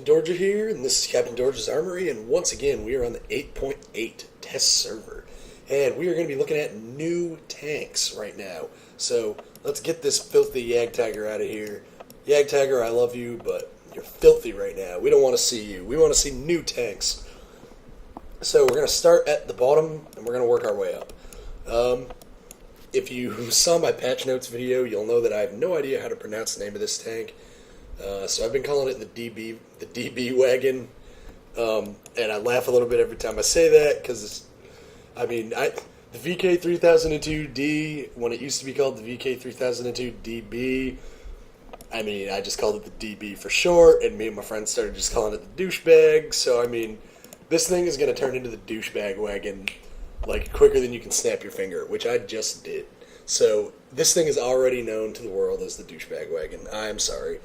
Captain Dorja here, and this is Captain Dorja's Armory, and once again we are on the 8.8 test server, and we are going to be looking at new tanks right now. So let's get this filthy Yag Tiger out of here. Yag Tiger, I love you, but you're filthy right now. We don't want to see you. We want to see new tanks. So we're going to start at the bottom, and we're going to work our way up. If you saw my patch notes video, you'll know that I have no idea how to pronounce the name of this tank. So I've been calling it the DB Wagen, and I laugh a little bit every time I say that because, the VK3002D, when it used to be called the VK3002DB, I just called it the DB for short, and me and my friends started just calling it the douchebag. So this thing is going to turn into the douchebag wagon like quicker than you can snap your finger, which I just did. So this thing is already known to the world as the douchebag wagon. I'm sorry.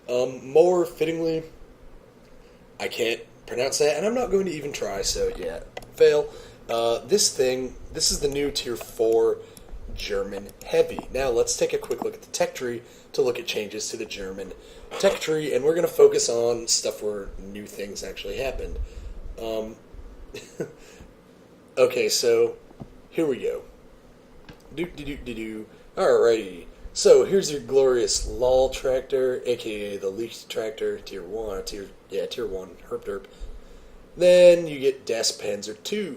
More fittingly, I can't pronounce that, and I'm not going to even try, so yeah, fail. This is the new Tier 4 German Heavy. Now, let's take a quick look at the tech tree to look at changes to the German tech tree, and we're going to focus on stuff where new things actually happened. Okay, so here we go. Alrighty. So here's your glorious LOL tractor, aka the leaked tractor, Tier 1, Tier 1, herp derp. Then you get Das Panzer II.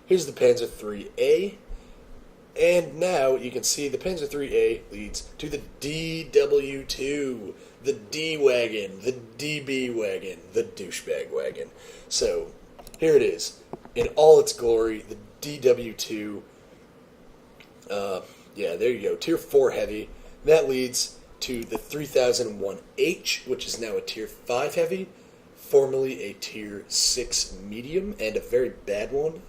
Here's the Panzer IIIA. And now you can see the Panzer IIIA leads to the DW2, the D-Wagon, the DB Wagon, the douchebag wagon. So here it is, in all its glory, the DW2. Yeah, there you go. Tier 4 Heavy. That leads to the 3001H, which is now a Tier 5 Heavy, formerly a Tier 6 Medium, and a very bad one.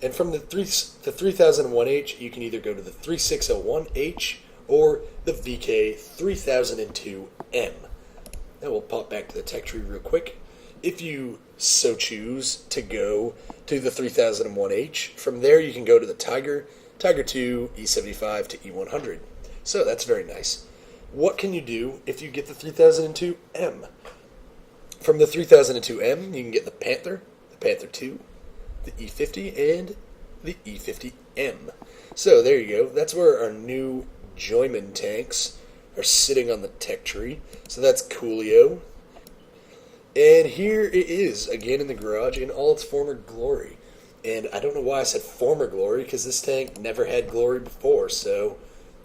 And from the 3001H, you can either go to the 3601H or the VK3002M. Now we'll pop back to the tech tree real quick. If you so choose to go to the 3001H, from there you can go to the Tiger 2, E75 to E100. So that's very nice. What can you do if you get the 3002M? From the 3002M, you can get the Panther 2, the E50, and the E50M. So there you go. That's where our new Joyman tanks are sitting on the tech tree. So that's coolio. And here it is, again in the garage in all its former glory. And I don't know why I said former glory, because this tank never had glory before, so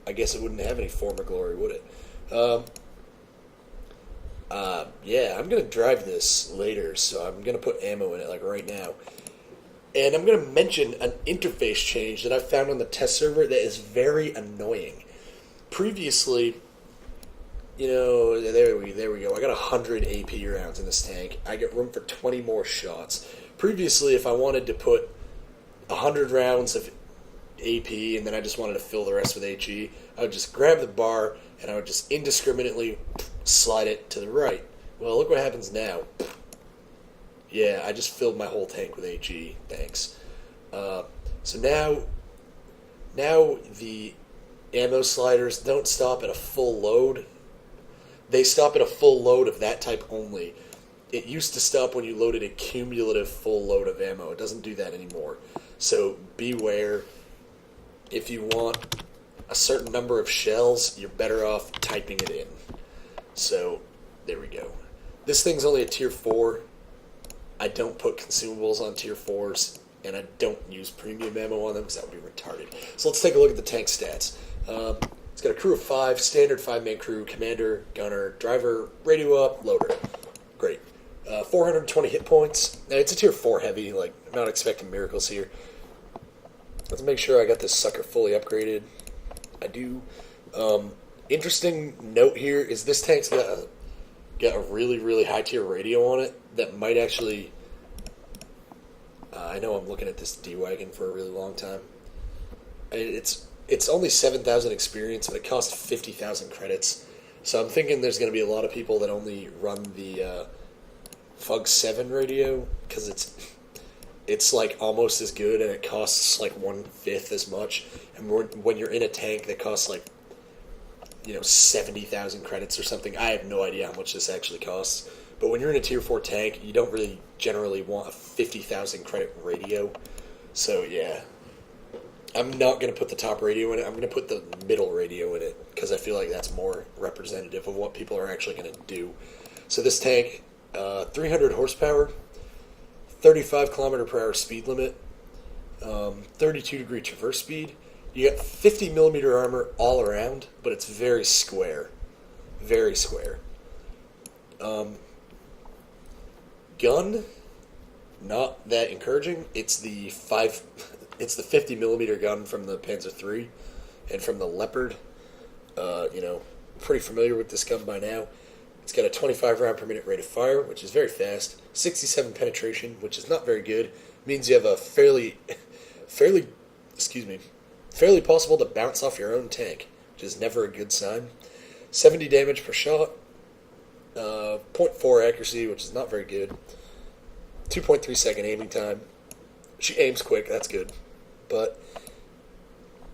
I guess it wouldn't have any former glory, would it? Yeah, I'm going to drive this later, so I'm going to put ammo in it, like right now. And I'm going to mention an interface change that I found on the test server that is very annoying. Previously, there we go. I got 100 AP rounds in this tank. I get room for 20 more shots. Previously, if I wanted to put 100 rounds of AP and then I just wanted to fill the rest with HE, I would just grab the bar and I would just indiscriminately slide it to the right. Well, look what happens now. Yeah, I just filled my whole tank with HE. Thanks. So now the ammo sliders don't stop at a full load. They stop at a full load of that type only. It used to stop when you loaded a cumulative full load of ammo. It doesn't do that anymore. So beware. If you want a certain number of shells, you're better off typing it in. So there we go. This thing's only a Tier 4. I don't put consumables on Tier 4s, and I don't use premium ammo on them because that would be retarded. So let's take a look at the tank stats. It's got a crew of 5, standard 5-man crew, commander, gunner, driver, radio up, loader. Great. 420 hit points. Now, it's a Tier 4 Heavy, I'm not expecting miracles here. Let's make sure I got this sucker fully upgraded. I do. Interesting note here is this tank's got a really, really high tier radio on it that might actually... I know I'm looking at this D-Wagon for a really long time. It's only 7,000 experience, but it costs 50,000 credits. So I'm thinking there's going to be a lot of people that only run the Fug 7 radio, because it's almost as good, and it costs 1/5 as much. And when you're in a tank that costs 70,000 credits or something, I have no idea how much this actually costs. But when you're in a tier 4 tank, you don't really generally want a 50,000 credit radio. So yeah, I'm not going to put the top radio in it. I'm going to put the middle radio in it because I feel like that's more representative of what people are actually going to do. So this tank, 300 horsepower, 35 kilometer per hour speed limit, 32 degree traverse speed. You got 50 millimeter armor all around, but it's very square. Very square. Gun, not that encouraging. It's the 50 millimeter gun from the Panzer III and from the Leopard. Pretty familiar with this gun by now. It's got a 25 round per minute rate of fire, which is very fast. 67 penetration, which is not very good. Means you have a fairly possible to bounce off your own tank, which is never a good sign. 70 damage per shot. 0.4 accuracy, which is not very good. 2.3 second aiming time. She aims quick, that's good. But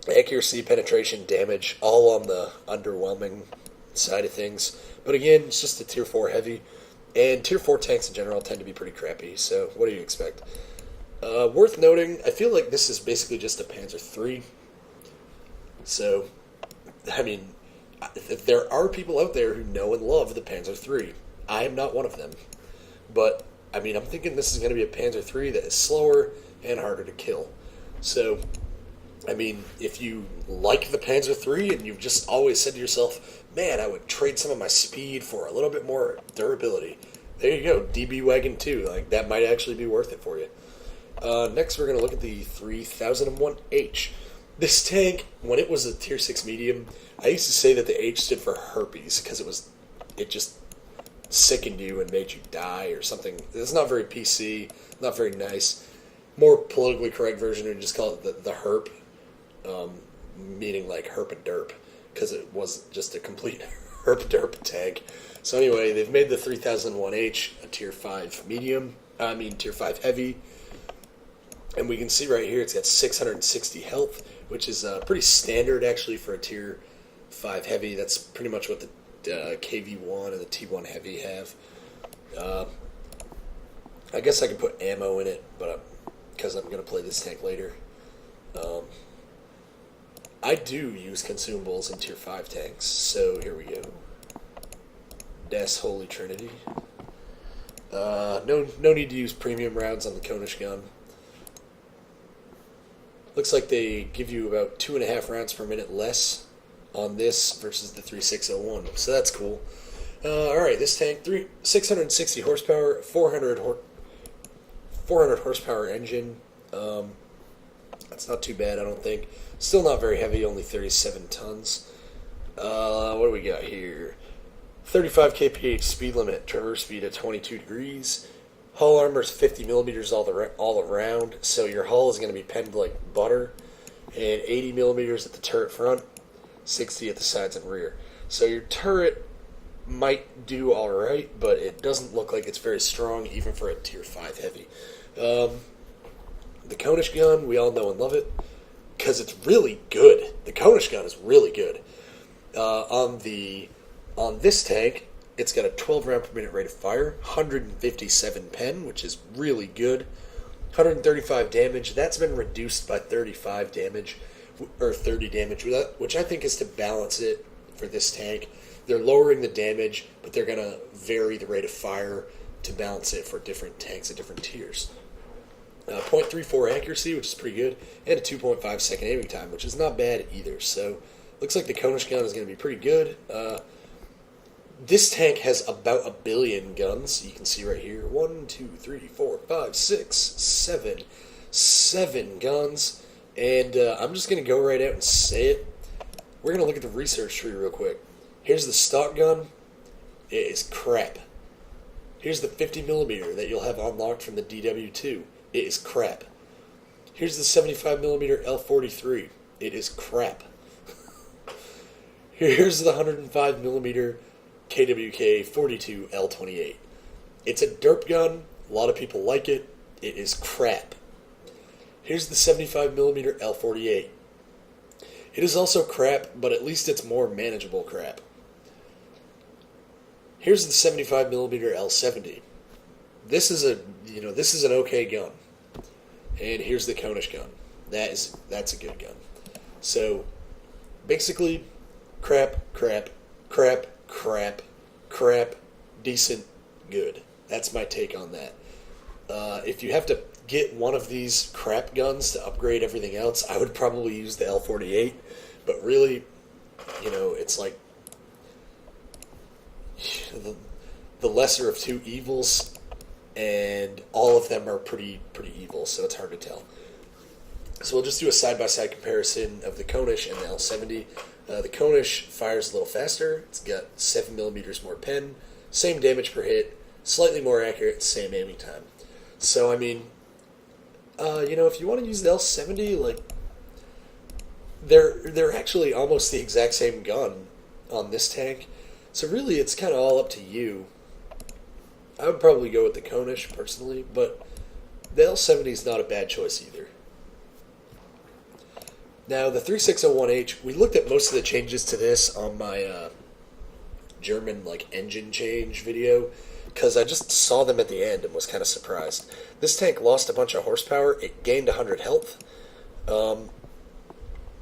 accuracy, penetration, damage, all on the underwhelming side of things. But again, it's just a tier 4 heavy. And tier 4 tanks in general tend to be pretty crappy, so what do you expect? Worth noting, I feel like this is basically just a Panzer III. So, I mean, there are people out there who know and love the Panzer III. I am not one of them. But, I mean, I'm thinking this is going to be a Panzer III that is slower and harder to kill. So, I mean, if you like the Panzer III and you've just always said to yourself, man, I would trade some of my speed for a little bit more durability, there you go, DB Wagen 2. Like, that might actually be worth it for you. Next, we're going to look at the 3001H. This tank, when it was a tier 6 medium, I used to say that the H stood for herpes because it just sickened you and made you die or something. It's not very PC, not very nice. More politically correct version would just call it the herp, meaning like herp and derp, because it was just a complete herp derp tank. So anyway, they've made the 3001H a tier 5 medium, tier 5 heavy. And we can see right here it's got 660 health, which is pretty standard actually for a tier 5 heavy. That's pretty much what the KV-1 and the T1 heavy have. I guess I could put ammo in it, but because I'm going to play this tank later. I do use consumables in tier 5 tanks, so here we go. Das Holy Trinity. No need to use premium rounds on the Konish gun. Looks like they give you about 2.5 rounds per minute less on this versus the 3601, so that's cool. Alright, this tank, 660 horsepower, 400 horsepower engine. That's not too bad, I don't think. Still not very heavy, only 37 tons. What do we got here? 35 kph speed limit, traverse speed at 22 degrees. Hull armor is 50 millimeters all around, so your hull is going to be penned like butter. And 80 millimeters at the turret front, 60 at the sides and rear. So your turret might do alright, but it doesn't look like it's very strong, even for a tier 5 heavy. The Konish gun, we all know and love it, because it's really good. The Konish gun is really good. On this tank, it's got a 12 round per minute rate of fire, 157 pen, which is really good, 135 damage. That's been reduced by 35 damage, or 30 damage, which I think is to balance it for this tank. They're lowering the damage, but they're going to vary the rate of fire to balance it for different tanks at different tiers. 0.34 accuracy, which is pretty good, and a 2.5 second aiming time, which is not bad either. So, looks like the Konish gun is going to be pretty good. This tank has about 1 billion guns. You can see right here. 1, 2, 3, 4, 5, 6, 7 guns. And I'm just going to go right out and say it. We're going to look at the research tree real quick. Here's the stock gun. It is crap. Here's the 50 millimeter that you'll have unlocked from the DW2. It is crap. Here's the 75 millimeter L43. It is crap. Here's the 105 millimeter KWK 42 L28. It's a derp gun. A lot of people like it. It is crap. Here's the 75 millimeter L48. It is also crap, but at least it's more manageable crap. Here's the 75 millimeter L70. This is an okay gun. And here's the Konish gun. That's a good gun. So basically, crap, crap, crap, crap, crap, decent, good. That's my take on that. If you have to get one of these crap guns to upgrade everything else, I would probably use the L48. But really, it's like the lesser of two evils, and all of them are pretty evil, so it's hard to tell. So we'll just do a side-by-side comparison of the Konish and the L70. The Konish fires a little faster. It's got 7 millimeters more pen, same damage per hit, slightly more accurate, same aiming time. So, I mean, if you want to use the L70, like, they're actually almost the exact same gun on this tank. So really, it's kind of all up to you. I would probably go with the Konish, personally, but the L70 is not a bad choice either. Now, the 3601H, we looked at most of the changes to this on my German engine change video, because I just saw them at the end and was kind of surprised. This tank lost a bunch of horsepower. It gained 100 health. I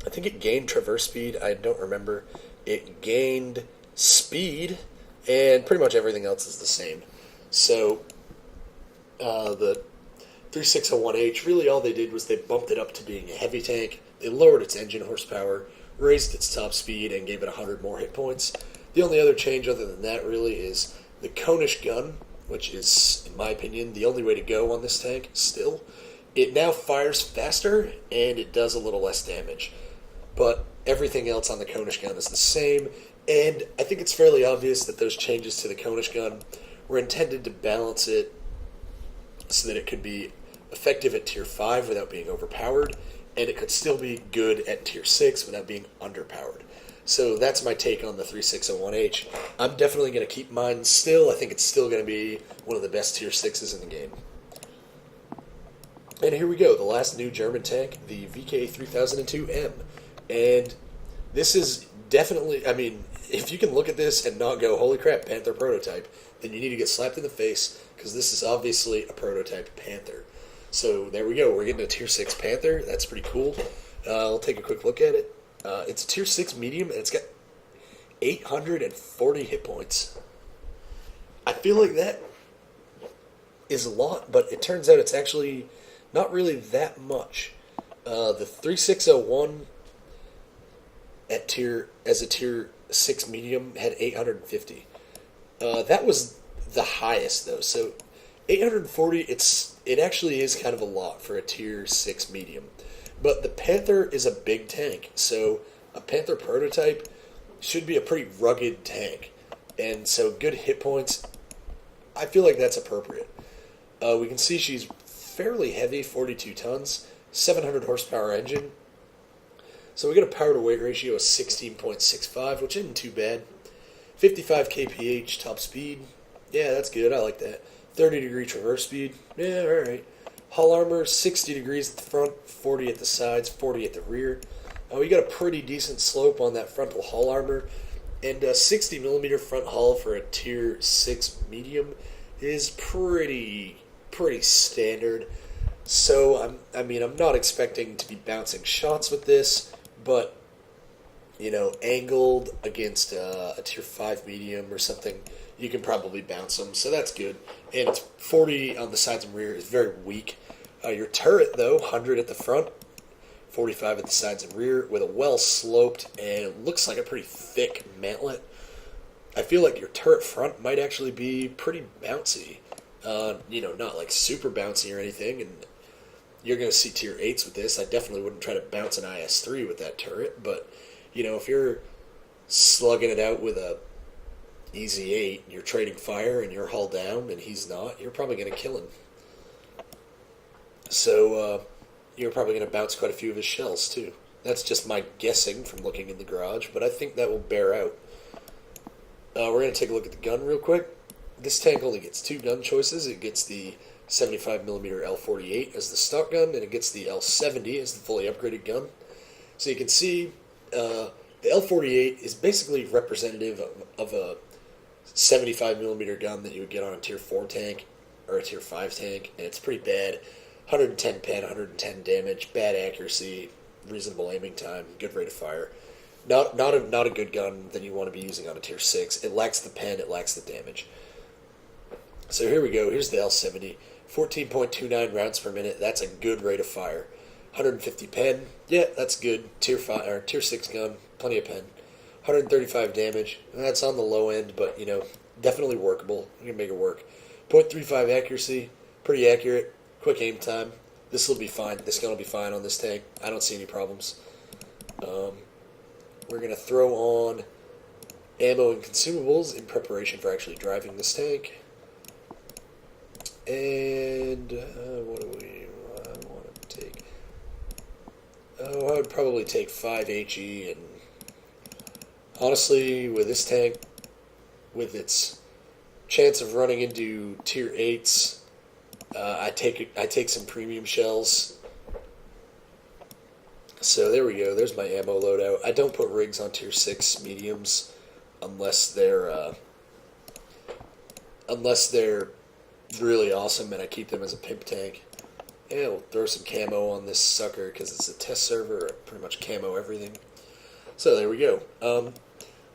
think it gained traverse speed. I don't remember. It gained speed, and pretty much everything else is the same. So, the 3601H, really all they did was they bumped it up to being a heavy tank. They lowered its engine horsepower, raised its top speed, and gave it 100 more hit points. The only other change other than that, really, is the Konish gun, which is, in my opinion, the only way to go on this tank still. It now fires faster, and it does a little less damage. But everything else on the Konish gun is the same, and I think it's fairly obvious that those changes to the Konish gun were intended to balance it so that it could be effective at Tier 5 without being overpowered, and it could still be good at Tier 6 without being underpowered. So that's my take on the 3601H. I'm definitely going to keep mine still. I think it's still going to be one of the best Tier 6s in the game. And here we go, the last new German tank, the VK3002M. And this is definitely, I mean, if you can look at this and not go, holy crap, Panther prototype, then you need to get slapped in the face, because this is obviously a prototype Panther. So there we go, we're getting a Tier 6 Panther. That's pretty cool. I'll take a quick look at it. It's a Tier 6 medium, and it's got 840 hit points. I feel like that is a lot, but it turns out it's actually not really that much. The 3601 as a Tier 6 medium had 850. That was the highest, though. So 840, it actually is kind of a lot for a Tier 6 medium. But the Panther is a big tank, so a Panther prototype should be a pretty rugged tank. And so good hit points, I feel like that's appropriate. We can see she's fairly heavy, 42 tons, 700 horsepower engine. So we get a power to weight ratio of 16.65, which isn't too bad. 55 kph top speed. Yeah, that's good. I like that. 30 degree traverse speed. Yeah, alright. Hull armor, 60 degrees at the front, 40 at the sides, 40 at the rear. We got a pretty decent slope on that frontal hull armor. And a 60 millimeter front hull for a Tier 6 medium is pretty standard. So, I'm not expecting to be bouncing shots with this, but, angled against a Tier 5 medium or something, you can probably bounce them, so that's good. And it's 40 on the sides and rear is very weak. Your turret, though, 100 at the front, 45 at the sides and rear, with a well-sloped and it looks like a pretty thick mantlet. I feel like your turret front might actually be pretty bouncy. Not like super bouncy or anything, and you're going to see Tier 8s with this. I definitely wouldn't try to bounce an IS-3 with that turret, but, if you're slugging it out with a Easy 8, you're trading fire and you're hull down and he's not, you're probably going to kill him. So, you're probably going to bounce quite a few of his shells, too. That's just my guessing from looking in the garage, but I think that will bear out. We're going to take a look at the gun real quick. This tank only gets two gun choices. It gets the 75mm L48 as the stock gun, and it gets the L70 as the fully upgraded gun. So you can see the L48 is basically representative of a 75 millimeter gun that you would get on a tier 4 tank or a tier 5 tank, and it's pretty bad. 110 pen, 110 damage, bad accuracy, reasonable aiming time, good rate of fire. Not a good gun that you want to be using on a tier 6. It lacks the pen, it lacks the damage. So here we go. Here's the L70. 14.29 rounds per minute. That's a good rate of fire. 150 pen. Yeah, that's good. Tier 5 or tier 6 gun. Plenty of pen. 135 damage. That's on the low end, but definitely workable. You can make it work. .35 accuracy. Pretty accurate. Quick aim time. This will be fine. This gun will be fine on this tank. I don't see any problems. We're going to throw on ammo and consumables in preparation for actually driving this tank. And what do I want to take? Oh, I would probably take 5 HE, and honestly, with this tank, with its chance of running into tier 8s, I take some premium shells. So there we go. There's my ammo loadout. I don't put rigs on tier 6 mediums unless they're really awesome and I keep them as a pimp tank. And we'll throw some camo on this sucker because it's a test server. I pretty much camo everything. So there we go.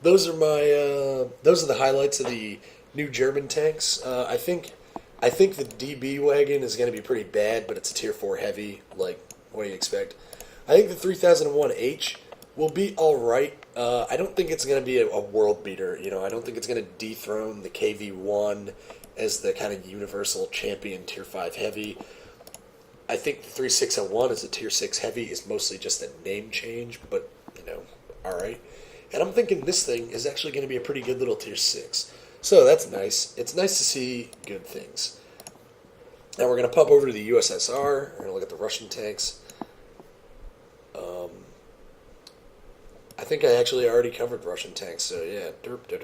Those are the highlights of the new German tanks. I think the DB wagon is going to be pretty bad, but it's a tier 4 heavy. Like, what do you expect? I think the 3001H will be alright. I don't think it's going to be a world beater. I don't think it's going to dethrone the KV-1 as the kind of universal champion tier 5 heavy. I think the 3601 as a tier 6 heavy is mostly just a name change, but, alright. And I'm thinking this thing is actually going to be a pretty good little tier 6. So that's nice. It's nice to see good things. Now we're going to pop over to the USSR. We're going to look at the Russian tanks. I think I actually already covered Russian tanks, so yeah. Derp, derp.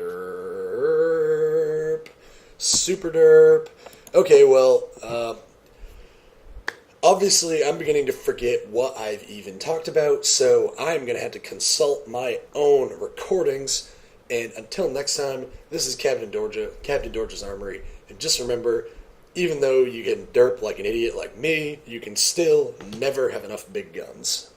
Super derp. Okay, well, obviously I'm beginning to forget what I've even talked about, so I'm going to have to consult my own recordings. And until next time, this is Captain Dorja's Armory. And just remember, even though you can derp like an idiot like me, you can still never have enough big guns.